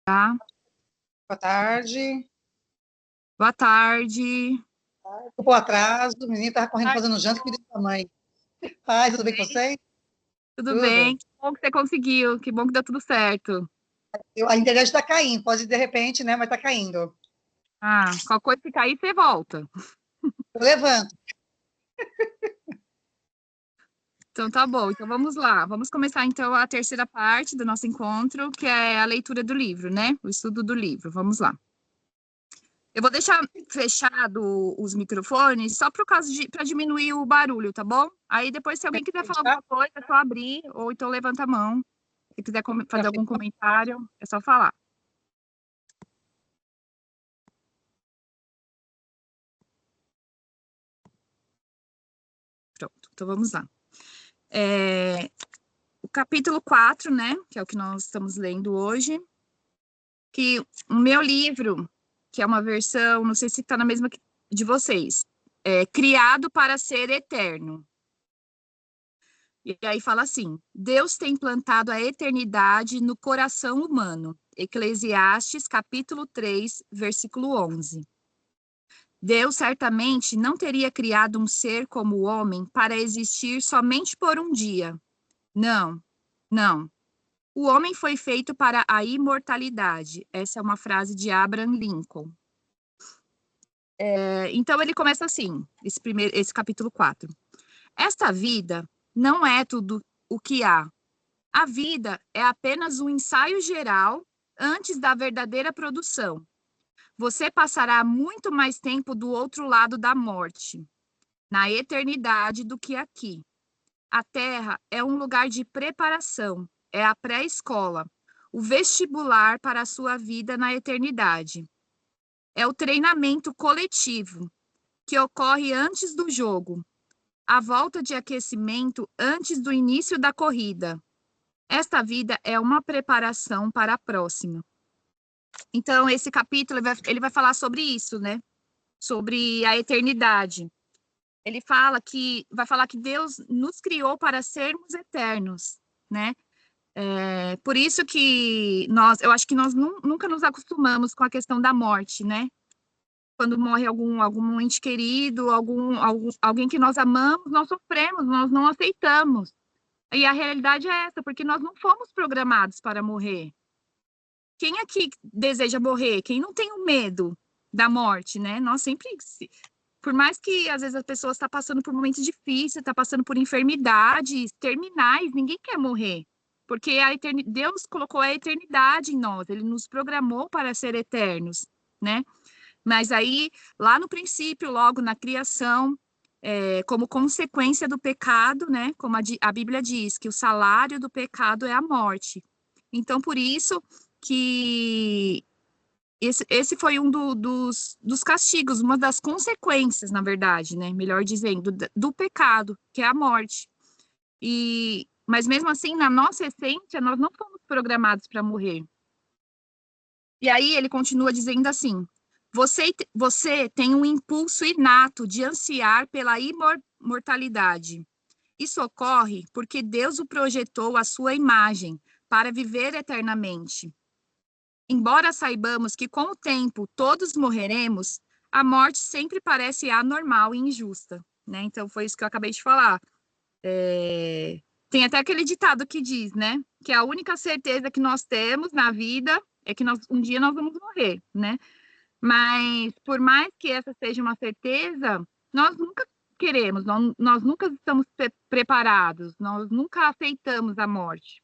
Tá? Boa tarde. Boa tarde. Desculpa o atraso, o menino estava correndo fazendo janta que pediu para a mãe. Pai, tudo bem com vocês? Tudo Tudo. bem? Que bom que você conseguiu, que bom que deu tudo certo. A internet está caindo, pode de repente, né? Mas está caindo. Qualquer coisa que cair, você volta. Eu levanto. Então tá bom, então vamos lá. Vamos começar então a terceira parte do nosso encontro, que é a leitura do livro, né? O estudo do livro. Vamos lá. Eu vou deixar fechado os microfones só por causa para diminuir o barulho, tá bom? Aí depois, se alguém quiser falar Tá? alguma coisa, é só abrir, ou então levanta a mão. Se quiser Tá fazer algum comentário, é só falar. Pronto, então vamos lá. O capítulo 4, né, que é o que nós estamos lendo hoje, que o meu livro, que é uma versão, não sei se está na mesma de vocês, é Criado para Ser Eterno. E aí fala assim: Deus tem plantado a eternidade no coração humano. Eclesiastes, capítulo 3, versículo 11. Deus certamente não teria criado um ser como o homem para existir somente por um dia. Não, não. O homem foi feito para a imortalidade. Essa é uma frase de Abraham Lincoln. Então ele começa assim, esse capítulo 4. Esta vida não é tudo o que há. A vida é apenas um ensaio geral antes da verdadeira produção. Você passará muito mais tempo do outro lado da morte, na eternidade, do que aqui. A Terra é um lugar de preparação, é a pré-escola, o vestibular para a sua vida na eternidade. É o treinamento coletivo, que ocorre antes do jogo, a volta de aquecimento antes do início da corrida. Esta vida é uma preparação para a próxima. Então, esse capítulo ele vai falar sobre isso, né? Sobre a eternidade. Ele vai falar que Deus nos criou para sermos eternos, né? Por isso que eu acho que nós nunca nos acostumamos com a questão da morte, né? Quando morre algum ente querido, alguém que nós amamos, nós sofremos, nós não aceitamos. E a realidade é essa, porque nós não fomos programados para morrer. Quem aqui deseja morrer? Quem não tem o medo da morte, né? Nós sempre, por mais que às vezes a pessoa está passando por momentos difíceis, está passando por enfermidades terminais, ninguém quer morrer. Porque Deus colocou a eternidade em nós, ele nos programou para ser eternos, né? Mas aí, lá no princípio, logo na criação, como consequência do pecado, né? Como a Bíblia diz, que o salário do pecado é a morte. Então, por isso que esse foi um dos castigos, uma das consequências, na verdade, né? Melhor dizendo, do pecado, que é a morte. Mas mesmo assim, na nossa essência, nós não fomos programados para morrer. E aí ele continua dizendo assim: você tem um impulso inato de ansiar pela imortalidade. Isso ocorre porque Deus o projetou à sua imagem para viver eternamente. Embora saibamos que com o tempo todos morreremos, a morte sempre parece anormal e injusta, né? Então foi isso que eu acabei de falar. Tem até aquele ditado que diz, né, que a única certeza que nós temos na vida é que um dia nós vamos morrer, né? Mas por mais que essa seja uma certeza, nós nunca queremos, nós nunca estamos preparados, nós nunca aceitamos a morte.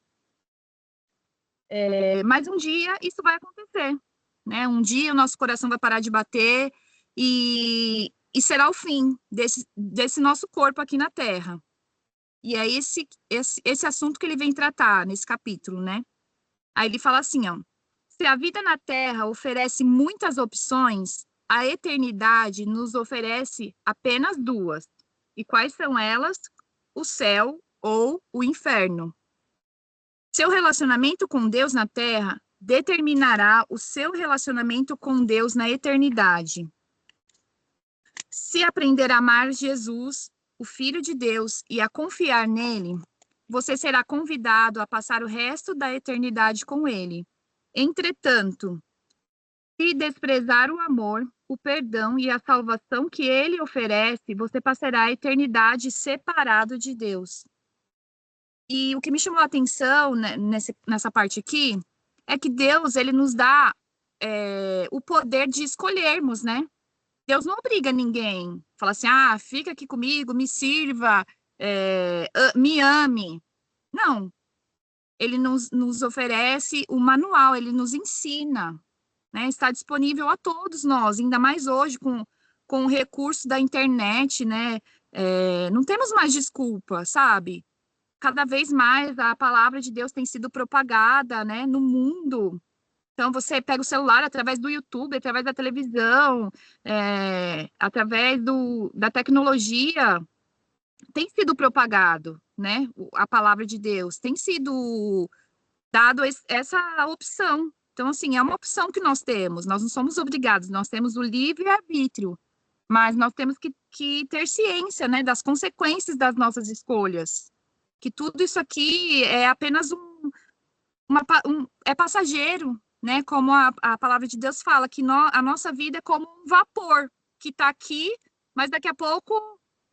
Mas um dia isso vai acontecer, né? Um dia o nosso coração vai parar de bater e será o fim desse nosso corpo aqui na Terra. E é esse assunto que ele vem tratar nesse capítulo, né? Aí ele fala assim, ó: se a vida na Terra oferece muitas opções, a eternidade nos oferece apenas duas. E quais são elas? O céu ou o inferno. Seu relacionamento com Deus na Terra determinará o seu relacionamento com Deus na eternidade. Se aprender a amar Jesus, o Filho de Deus, e a confiar nele, você será convidado a passar o resto da eternidade com ele. Entretanto, se desprezar o amor, o perdão e a salvação que ele oferece, você passará a eternidade separado de Deus. E o que me chamou a atenção, né, nessa parte aqui é que Deus, ele nos dá o poder de escolhermos, né? Deus não obriga ninguém. Fala assim, fica aqui comigo, me sirva, me ame. Não. Ele nos oferece o manual, ele nos ensina, né? Está disponível a todos nós, ainda mais hoje com o recurso da internet, né? Não temos mais desculpa, sabe? Cada vez mais a palavra de Deus tem sido propagada, né, no mundo. Então, você pega o celular através do YouTube, através da televisão, através da tecnologia, tem sido propagado, né, a palavra de Deus, tem sido dado essa opção. Então, assim, é uma opção que nós temos, nós não somos obrigados, nós temos o livre-arbítrio, mas nós temos que ter ciência, né, das consequências das nossas escolhas. Que tudo isso aqui é apenas é passageiro, né? Como a palavra de Deus fala, que a nossa vida é como um vapor que está aqui, mas daqui a pouco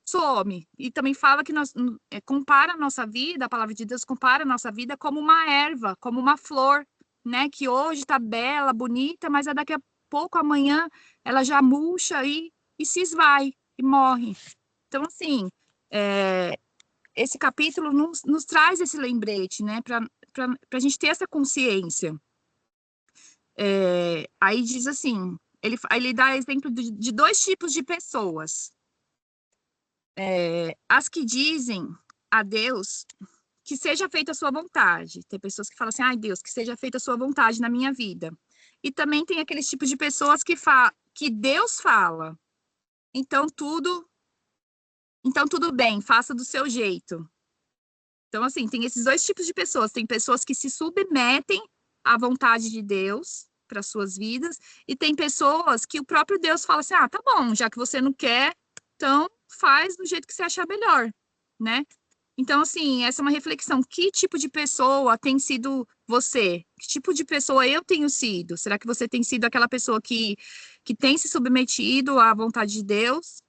some. E também fala que compara a nossa vida, a palavra de Deus compara a nossa vida como uma erva, como uma flor, né? Que hoje está bela, bonita, mas daqui a pouco, amanhã, ela já murcha e se esvai e morre. Então, assim, esse capítulo nos traz esse lembrete, né, para a gente ter essa consciência. Aí diz assim, ele dá exemplo de dois tipos de pessoas. As que dizem a Deus que seja feita a sua vontade. Tem pessoas que falam assim, ai Deus, que seja feita a sua vontade na minha vida. E também tem aqueles tipos de pessoas que Deus fala. Então tudo bem, faça do seu jeito. Então, assim, tem esses dois tipos de pessoas. Tem pessoas que se submetem à vontade de Deus para suas vidas, e tem pessoas que o próprio Deus fala assim, tá bom, já que você não quer, então faz do jeito que você achar melhor, né? Então, assim, essa é uma reflexão. Que tipo de pessoa tem sido você? Que tipo de pessoa eu tenho sido? Será que você tem sido aquela pessoa que tem se submetido à vontade de Deus?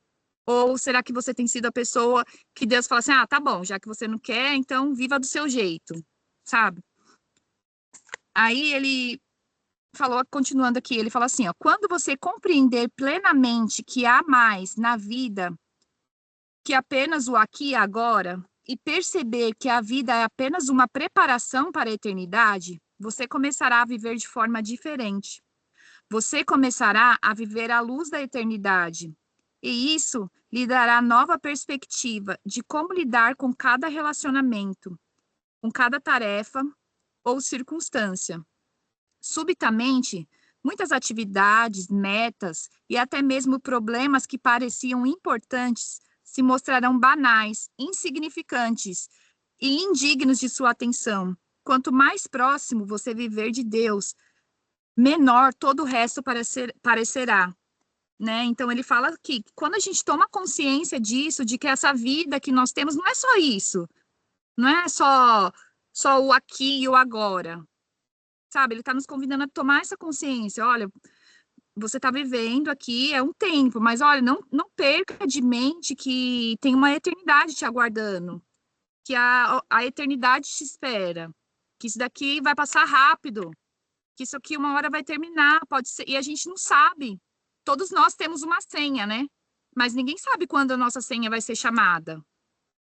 Ou será que você tem sido a pessoa que Deus fala assim, tá bom, já que você não quer, então viva do seu jeito, sabe? Aí ele falou, continuando aqui, ele fala assim, quando você compreender plenamente que há mais na vida que apenas o aqui e agora, e perceber que a vida é apenas uma preparação para a eternidade, você começará a viver de forma diferente. Você começará a viver à luz da eternidade. E isso lhe dará nova perspectiva de como lidar com cada relacionamento, com cada tarefa ou circunstância. Subitamente, muitas atividades, metas e até mesmo problemas que pareciam importantes se mostrarão banais, insignificantes e indignos de sua atenção. Quanto mais próximo você viver de Deus, menor todo o resto parecerá. Né? Então, ele fala que quando a gente toma consciência disso, de que essa vida que nós temos não é só isso, não é só o aqui e o agora, sabe? Ele está nos convidando a tomar essa consciência. Olha, você está vivendo aqui, é um tempo, mas olha, não perca de mente que tem uma eternidade te aguardando, que a eternidade te espera, que isso daqui vai passar rápido, que isso aqui uma hora vai terminar, pode ser, e a gente não sabe. Todos nós temos uma senha, né? Mas ninguém sabe quando a nossa senha vai ser chamada.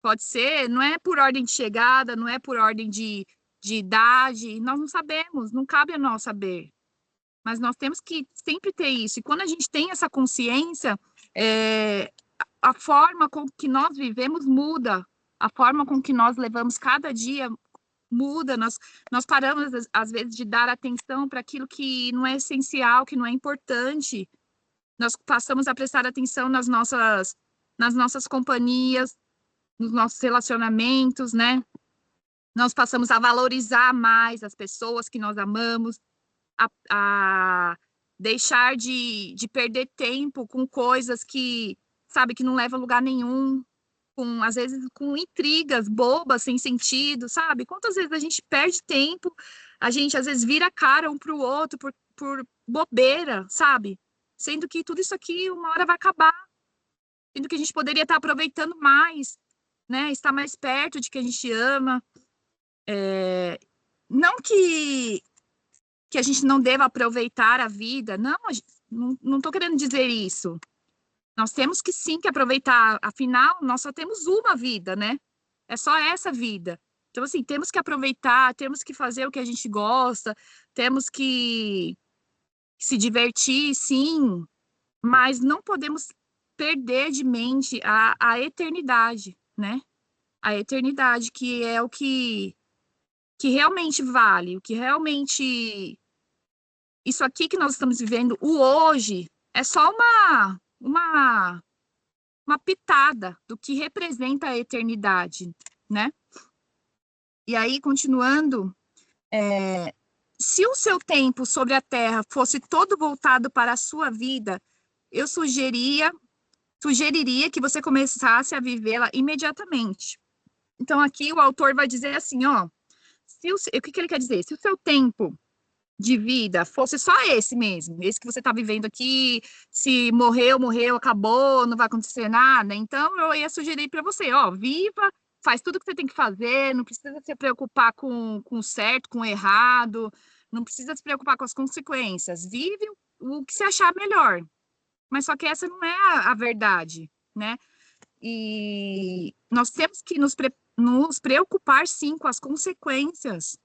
Pode ser, não é por ordem de chegada, não é por ordem de idade, nós não sabemos, não cabe a nós saber. Mas nós temos que sempre ter isso. E quando a gente tem essa consciência, a forma com que nós vivemos muda, a forma com que nós levamos cada dia muda, nós paramos, às vezes, de dar atenção para aquilo que não é essencial, que não é importante. Nós passamos a prestar atenção nas nossas companhias, nos nossos relacionamentos, né? Nós passamos a valorizar mais as pessoas que nós amamos, a deixar de perder tempo com coisas que, sabe, que não levam a lugar nenhum, às vezes com intrigas bobas, sem sentido, sabe? Quantas vezes a gente perde tempo A gente, às vezes, vira a cara um para o outro por bobeira, sabe? Sendo que tudo isso aqui, uma hora vai acabar. Sendo que a gente poderia estar aproveitando mais, né? Estar mais perto de quem a gente ama. Não que a gente não deva aproveitar a vida. Não estou querendo dizer isso. Nós temos que sim que aproveitar. Afinal, nós só temos uma vida, né? É só essa vida. Então, assim, temos que aproveitar, temos que fazer o que a gente gosta, temos que se divertir, sim, mas não podemos perder de mente a eternidade, né? A eternidade, que é o que realmente vale, o que realmente. Isso aqui que nós estamos vivendo, o hoje, é só uma pitada do que representa a eternidade, né? E aí, continuando, se o seu tempo sobre a Terra fosse todo voltado para a sua vida, eu sugeriria que você começasse a vivê-la imediatamente. Então, aqui o autor vai dizer assim, ó, o que ele quer dizer? Se o seu tempo de vida fosse só esse mesmo, esse que você está vivendo aqui, se morreu, acabou, não vai acontecer nada, então eu ia sugerir para você, ó, viva, faz tudo que você tem que fazer, não precisa se preocupar com o certo, com o errado, não precisa se preocupar com as consequências, vive o que você achar melhor, mas só que essa não é a verdade, né? E nós temos que nos preocupar, sim, com as consequências.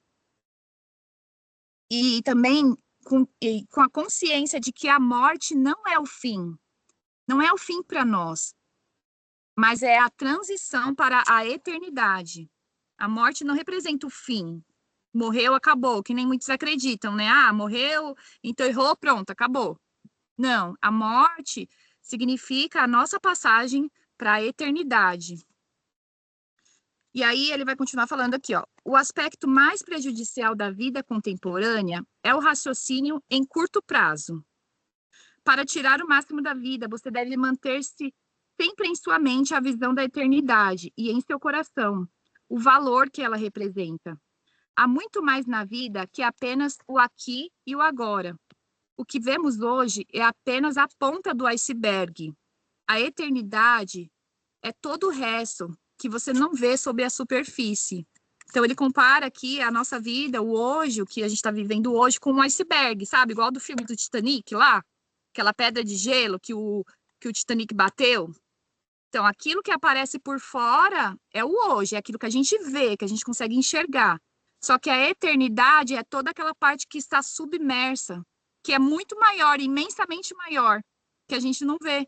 E também com a consciência de que a morte não é o fim. Não é o fim para nós, mas é a transição para a eternidade. A morte não representa o fim. Morreu, acabou, que nem muitos acreditam, né? Ah, morreu, enterrou, pronto, acabou. Não, a morte significa a nossa passagem para a eternidade. E aí ele vai continuar falando aqui, ó. O aspecto mais prejudicial da vida contemporânea é o raciocínio em curto prazo. Para tirar o máximo da vida, você deve manter-se sempre em sua mente a visão da eternidade e em seu coração, o valor que ela representa. Há muito mais na vida que apenas o aqui e o agora. O que vemos hoje é apenas a ponta do iceberg. A eternidade é todo o resto que você não vê sob a superfície. Então, ele compara aqui a nossa vida, o hoje, o que a gente está vivendo hoje, com um iceberg, sabe? Igual do filme do Titanic lá, aquela pedra de gelo que o Titanic bateu. Então, aquilo que aparece por fora é o hoje, é aquilo que a gente vê, que a gente consegue enxergar. Só que a eternidade é toda aquela parte que está submersa, que é muito maior, imensamente maior, que a gente não vê,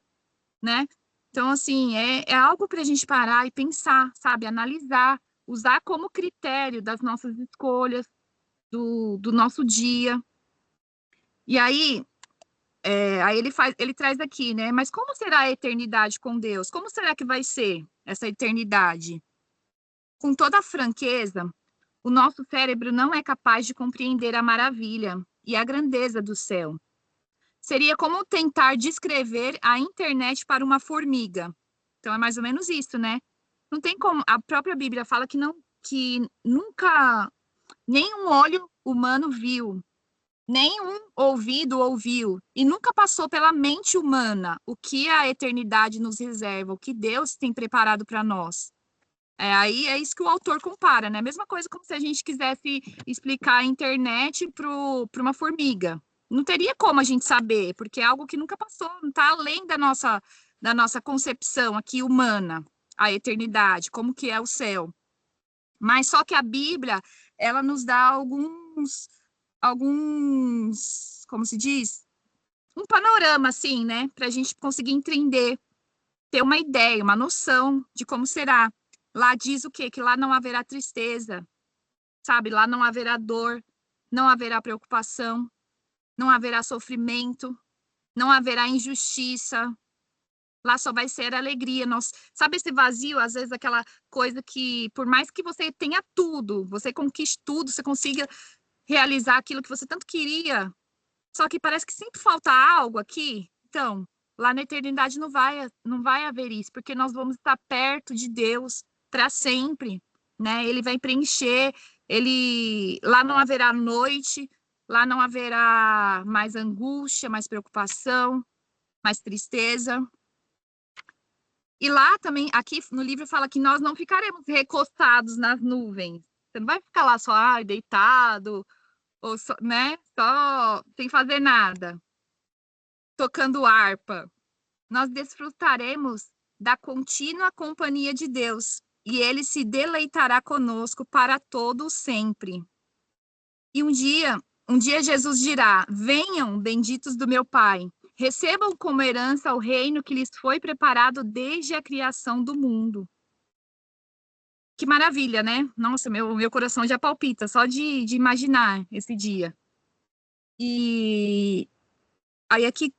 né? Então, assim, é algo para a gente parar e pensar, sabe? Analisar, usar como critério das nossas escolhas, do nosso dia. E aí, aí ele traz aqui, né? Mas como será a eternidade com Deus? Como será que vai ser essa eternidade? Com toda a franqueza, o nosso cérebro não é capaz de compreender a maravilha e a grandeza do céu. Seria como tentar descrever a internet para uma formiga. Então é mais ou menos isso, né? Não tem como. A própria Bíblia fala que nunca nenhum olho humano viu, nenhum ouvido ouviu e nunca passou pela mente humana o que a eternidade nos reserva, o que Deus tem preparado para nós. Aí é isso que o autor compara, né? Mesma coisa como se a gente quisesse explicar a internet para uma formiga. Não teria como a gente saber, porque é algo que nunca passou, não está além da nossa concepção aqui humana, a eternidade, como que é o céu. Mas só que a Bíblia, ela nos dá como se diz? Um panorama, assim, né? Para a gente conseguir entender, ter uma ideia, uma noção de como será. Lá diz o quê? Que lá não haverá tristeza, sabe? Lá não haverá dor, não haverá preocupação, não haverá sofrimento, não haverá injustiça. Lá só vai ser alegria. Sabe esse vazio, às vezes aquela coisa que, por mais que você tenha tudo, você conquiste tudo, você consiga realizar aquilo que você tanto queria, só que parece que sempre falta algo aqui. Então, lá na eternidade não vai haver isso, porque nós vamos estar perto de Deus para sempre, né? Ele vai preencher Lá não haverá noite, lá não haverá mais angústia, mais preocupação, mais tristeza. E lá também, aqui no livro fala que nós não ficaremos recostados nas nuvens. Você não vai ficar lá só deitado, ou só, né? Só sem fazer nada, tocando harpa. Nós desfrutaremos da contínua companhia de Deus, e ele se deleitará conosco para todo sempre. E um dia Jesus dirá: venham, benditos do meu Pai, recebam como herança o reino que lhes foi preparado desde a criação do mundo. Que maravilha, né? Nossa, meu coração já palpita só de imaginar esse dia. E aí aqui,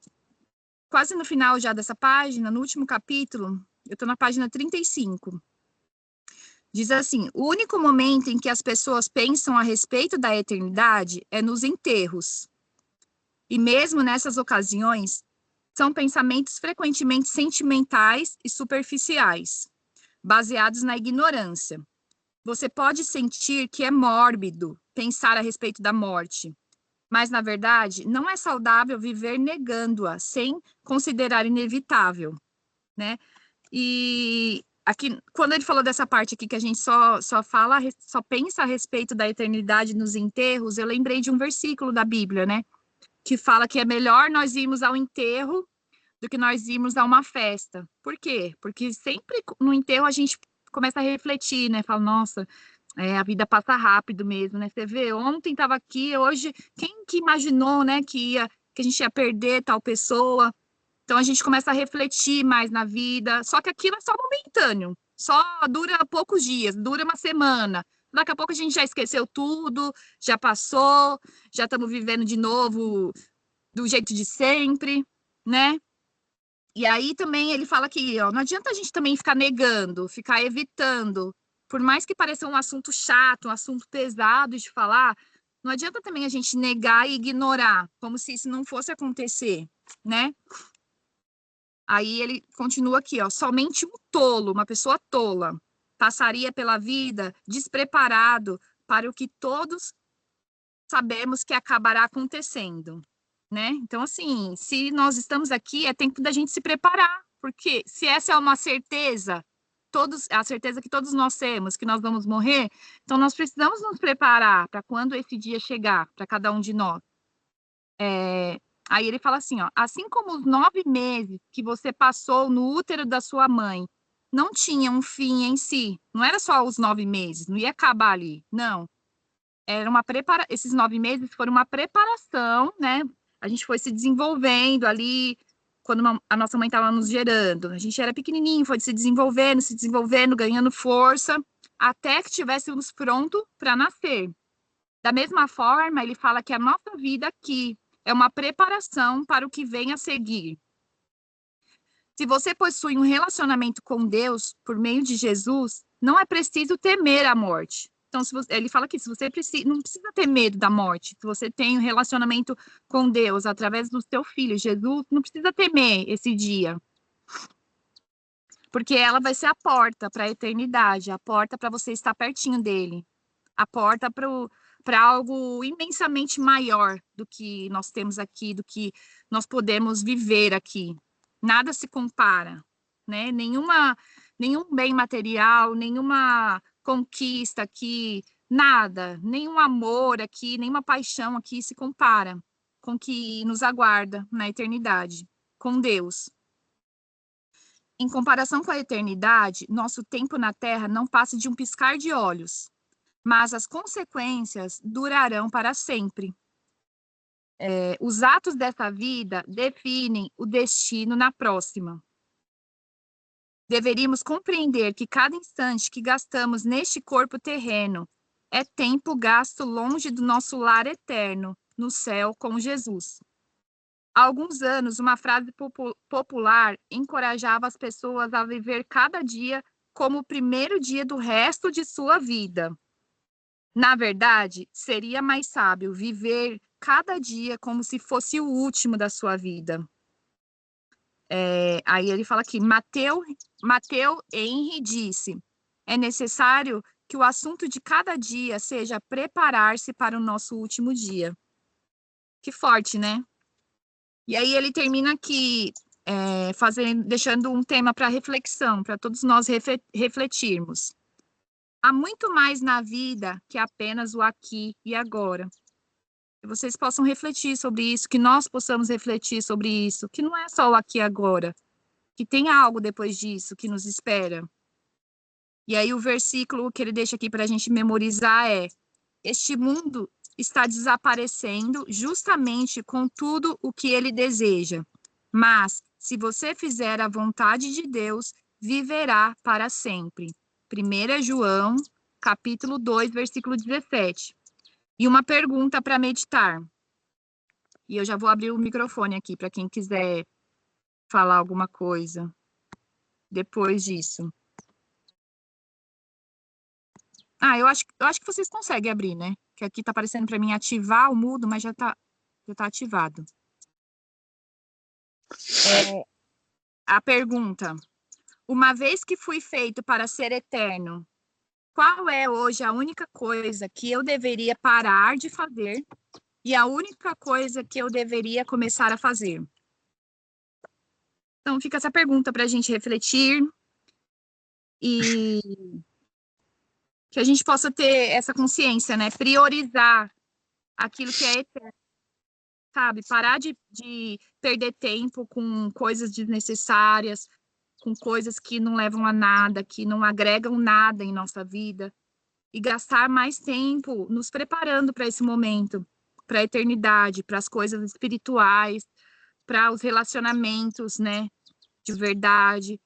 quase no final já dessa página, no último capítulo, eu estou na página 35. Diz assim: o único momento em que as pessoas pensam a respeito da eternidade é nos enterros. E mesmo nessas ocasiões, são pensamentos frequentemente sentimentais e superficiais, baseados na ignorância. Você pode sentir que é mórbido pensar a respeito da morte, mas, na verdade, não é saudável viver negando-a, sem considerar inevitável, né? E aqui, quando ele falou dessa parte aqui que a gente só pensa a respeito da eternidade nos enterros, eu lembrei de um versículo da Bíblia, né? Que fala que é melhor nós irmos ao enterro do que nós irmos a uma festa. Por quê? Porque sempre no enterro a gente começa a refletir, né? Fala, nossa, a vida passa rápido mesmo, né? Você vê, ontem estava aqui, hoje, quem que imaginou, né, que a gente ia perder tal pessoa? Então a gente começa a refletir mais na vida, só que aquilo é só momentâneo, só dura poucos dias, dura uma semana. Daqui a pouco a gente já esqueceu tudo, já passou, já estamos vivendo de novo do jeito de sempre, né? E aí também ele fala que ó, não adianta a gente também ficar negando, ficar evitando, por mais que pareça um assunto chato, um assunto pesado de falar, não adianta também a gente negar e ignorar, como se isso não fosse acontecer, né? Aí ele continua aqui, ó, somente um tolo, uma pessoa tola, passaria pela vida despreparado para o que todos sabemos que acabará acontecendo, né? Então, assim, se nós estamos aqui, é tempo da gente se preparar, porque se essa é uma certeza, a certeza que todos nós temos, que nós vamos morrer, então nós precisamos nos preparar para quando esse dia chegar, para cada um de nós. Aí ele fala assim, ó, assim como os 9 meses que você passou no útero da sua mãe não tinha um fim em si, não era só os 9 meses, não ia acabar ali, não. Era esses 9 meses foram uma preparação, né? A gente foi se desenvolvendo ali, quando a nossa mãe estava nos gerando. A gente era pequenininho, foi se desenvolvendo, ganhando força, até que estivéssemos prontos para nascer. Da mesma forma, ele fala que a nossa vida aqui é uma preparação para o que vem a seguir. Se você possui um relacionamento com Deus por meio de Jesus, não é preciso temer a morte. Então, ele fala que se você não precisa ter medo da morte, se você tem um relacionamento com Deus através do seu filho Jesus, não precisa temer esse dia. Porque ela vai ser a porta para a eternidade, a porta para você estar pertinho dele, a porta para algo imensamente maior do que nós temos aqui, do que nós podemos viver aqui. Nada se compara, né? Nenhum bem material, nenhuma conquista aqui, nada, nenhum amor aqui, nenhuma paixão aqui se compara com o que nos aguarda na eternidade, com Deus. Em comparação com a eternidade, nosso tempo na Terra não passa de um piscar de olhos, mas as consequências durarão para sempre. Os atos dessa vida definem o destino na próxima. Deveríamos compreender que cada instante que gastamos neste corpo terreno é tempo gasto longe do nosso lar eterno, no céu com Jesus. Há alguns anos, uma frase popular encorajava as pessoas a viver cada dia como o primeiro dia do resto de sua vida. Na verdade, seria mais sábio viver cada dia como se fosse o último da sua vida. Aí ele fala aqui, Mateu Henry disse, é necessário que o assunto de cada dia seja preparar-se para o nosso último dia. Que forte, né? E aí ele termina aqui, deixando um tema para reflexão, para todos nós refletirmos. Há muito mais na vida que apenas o aqui e agora. Que vocês possam refletir sobre isso, que nós possamos refletir sobre isso, que não é só o aqui e agora, que tem algo depois disso que nos espera. E aí o versículo que ele deixa aqui para a gente memorizar é: este mundo está desaparecendo justamente com tudo o que ele deseja. Mas, se você fizer a vontade de Deus, viverá para sempre. 1 João, capítulo 2, versículo 17. E uma pergunta para meditar. E eu já vou abrir o microfone aqui para quem quiser falar alguma coisa depois disso. Eu acho que vocês conseguem abrir, né? Que aqui tá aparecendo para mim ativar o mudo, mas já tá ativado. A pergunta: uma vez que fui feito para ser eterno, qual é hoje a única coisa que eu deveria parar de fazer e a única coisa que eu deveria começar a fazer? Então, fica essa pergunta para a gente refletir e que a gente possa ter essa consciência, né? Priorizar aquilo que é eterno, sabe? Parar de perder tempo com coisas desnecessárias, com coisas que não levam a nada, que não agregam nada em nossa vida, e gastar mais tempo nos preparando para esse momento, para a eternidade, para as coisas espirituais, para os relacionamentos, né, de verdade,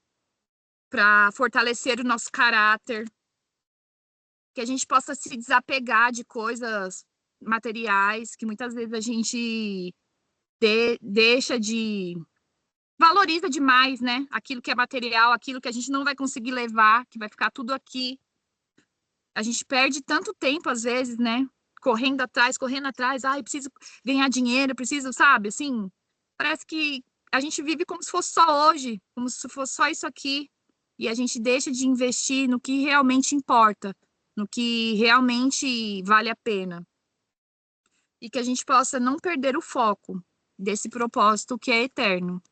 para fortalecer o nosso caráter, que a gente possa se desapegar de coisas materiais, que muitas vezes a gente deixa de... valoriza demais, né? Aquilo que é material, aquilo que a gente não vai conseguir levar, que vai ficar tudo aqui. A gente perde tanto tempo, às vezes, né? Correndo atrás. Ai, preciso ganhar dinheiro, preciso, sabe? Assim, parece que a gente vive como se fosse só hoje, como se fosse só isso aqui. E a gente deixa de investir no que realmente importa, no que realmente vale a pena. E que a gente possa não perder o foco desse propósito que é eterno.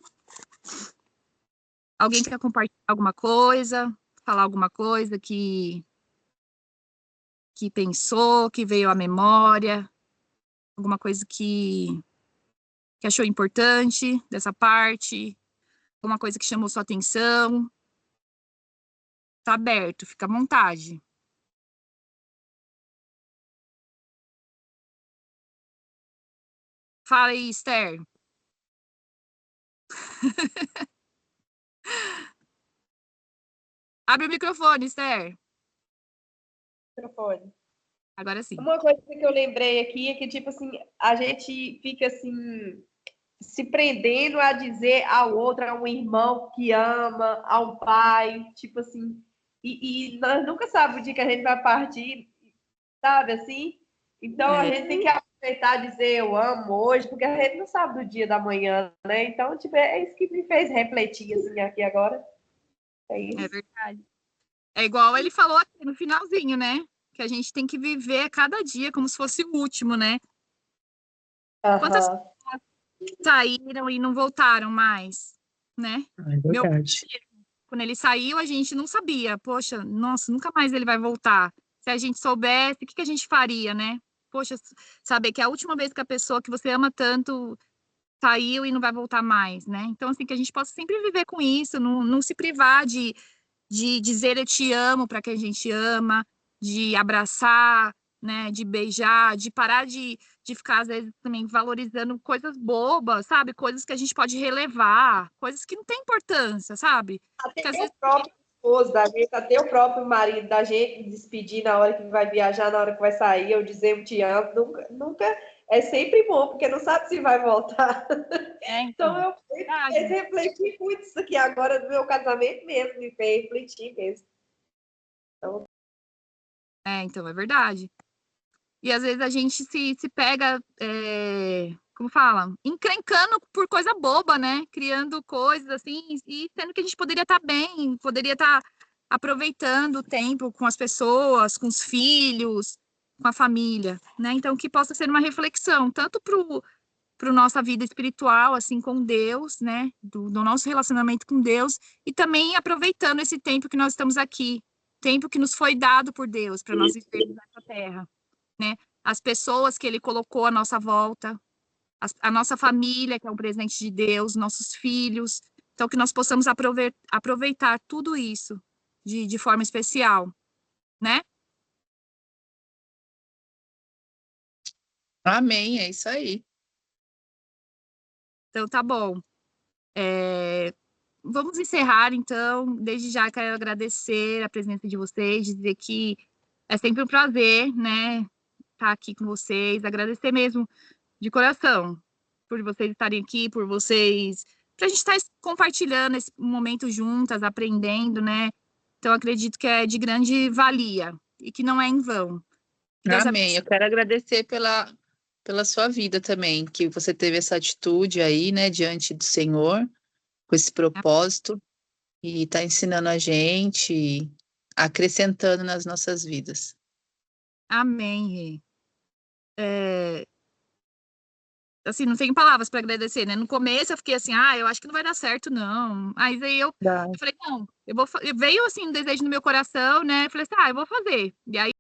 Alguém quer compartilhar alguma coisa? Falar alguma coisa que pensou, que veio à memória? Alguma coisa que achou importante dessa parte? Alguma coisa que chamou sua atenção? Tá aberto, fica à vontade. Fala aí, Esther. Abre o microfone, Esther. Microfone. Agora sim. Uma coisa que eu lembrei aqui é que, tipo assim, a gente fica assim, se prendendo a dizer ao outro, a um irmão que ama, a um pai, tipo assim, e nós nunca sabemos o dia que a gente vai partir, sabe assim? Então a gente tem que aproveitar e dizer eu amo hoje, porque a gente não sabe do dia da manhã, né? Então, tipo, é isso que me fez refletir assim aqui agora. É isso. É verdade. É igual ele falou aqui no finalzinho, né? Que a gente tem que viver cada dia como se fosse o último, né? Quantas pessoas saíram e não voltaram mais, né? É verdade. Quando ele saiu, a gente não sabia. Poxa, nossa, nunca mais ele vai voltar. Se a gente soubesse, o que a gente faria, né? Poxa, saber que é a última vez que a pessoa que você ama tanto saiu e não vai voltar mais, né? Então, assim, que a gente possa sempre viver com isso, não se privar de dizer eu te amo para quem a gente ama, de abraçar, né, de beijar, de parar de ficar, às vezes, também valorizando coisas bobas, sabe? Coisas que a gente pode relevar, coisas que não têm importância, sabe? Até às o vezes... próprio esposo da gente, até o próprio marido da gente despedir na hora que vai viajar, na hora que vai sair, eu dizer eu te amo, nunca é sempre bom, porque não sabe se vai voltar. Então eu fez refletir muito isso aqui agora do meu casamento mesmo, me fez refletir mesmo. Então é verdade. E às vezes a gente se pega, como fala? Encrencando por coisa boba, né? Criando coisas assim, e sendo que a gente poderia estar bem, poderia estar aproveitando o tempo com as pessoas, com os filhos, com a família, né? Então, que possa ser uma reflexão, tanto para nossa vida espiritual, assim, com Deus, né? Do nosso relacionamento com Deus, e também aproveitando esse tempo que nós estamos aqui, tempo que nos foi dado por Deus, para nós vivermos nessa terra, né? As pessoas que Ele colocou à nossa volta, a nossa família, que é um presente de Deus, nossos filhos, então que nós possamos aproveitar tudo isso de forma especial, né? Amém, é isso aí. Então, tá bom. Vamos encerrar, então. Desde já quero agradecer a presença de vocês, dizer que é sempre um prazer, né, estar aqui com vocês. Agradecer mesmo, de coração, por vocês estarem aqui, por vocês... Para a gente estar compartilhando esse momento juntas, aprendendo, né? Então, acredito que é de grande valia e que não é em vão. Deus Amém. Eu quero agradecer pela sua vida também, que você teve essa atitude aí, né, diante do Senhor, com esse propósito, e está ensinando a gente, acrescentando nas nossas vidas. Amém, Rê. Assim, não tenho palavras para agradecer, né? No começo eu fiquei assim, eu acho que não vai dar certo, não. Aí eu falei, não, veio assim um desejo no meu coração, né? Eu falei assim, eu vou fazer. E aí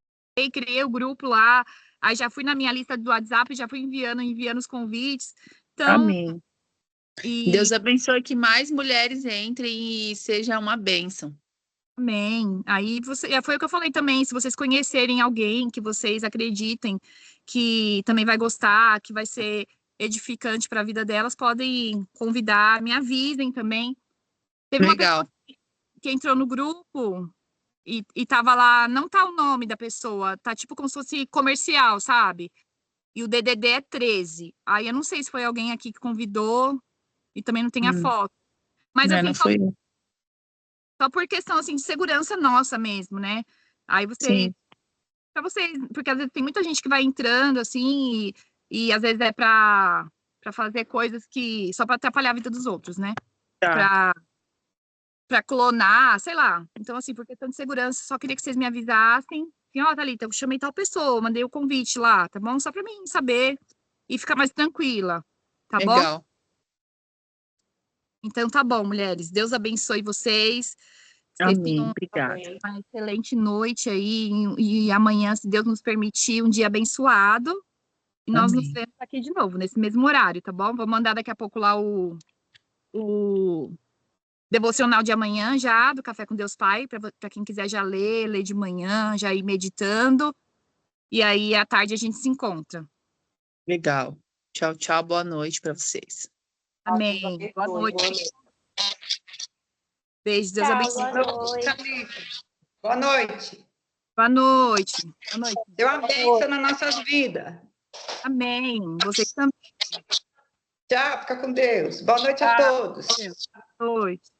criei o grupo lá, aí já fui na minha lista do WhatsApp, já fui enviando os convites. Então, Amém. Deus abençoe que mais mulheres entrem e seja uma bênção. Amém. Aí foi o que eu falei também, se vocês conhecerem alguém que vocês acreditem que também vai gostar, que vai ser edificante para a vida delas, podem convidar, me avisem também. Teve uma Legal. pessoa que entrou no grupo e tava lá, não tá o nome da pessoa, tá tipo como se fosse comercial, sabe? E o DDD é 13. Aí eu não sei se foi alguém aqui que convidou e também não tem a foto. Mas assim, Não foi eu. só por questão assim de segurança nossa mesmo, né? Aí Sim. para vocês, porque às vezes tem muita gente que vai entrando assim e às vezes é para fazer coisas que só para atrapalhar a vida dos outros, né? Tá. Para clonar, sei lá. Então assim, por questão de segurança, só queria que vocês me avisassem. Assim, Thalita, eu chamei tal pessoa, mandei o convite lá, tá bom? Só para mim saber e ficar mais tranquila, tá bom? Legal. Então tá bom, mulheres. Deus abençoe vocês. Vocês Amém. tenham Obrigada. uma excelente noite aí e amanhã, se Deus nos permitir, um dia abençoado. E nós nos vemos aqui de novo, nesse mesmo horário, tá bom? Vou mandar daqui a pouco lá o devocional de amanhã já, do Café com Deus Pai, para quem quiser já ler de manhã, já ir meditando. E aí, à tarde, a gente se encontra. Legal. Tchau, tchau. Boa noite para vocês. Amém. Boa noite. Beijo, Deus abençoe. Boa noite. Boa noite. Boa noite. Deu uma bênção nas nossas vidas. Amém. Vocês também. Tchau, fica com Deus. Boa noite a todos. Boa noite.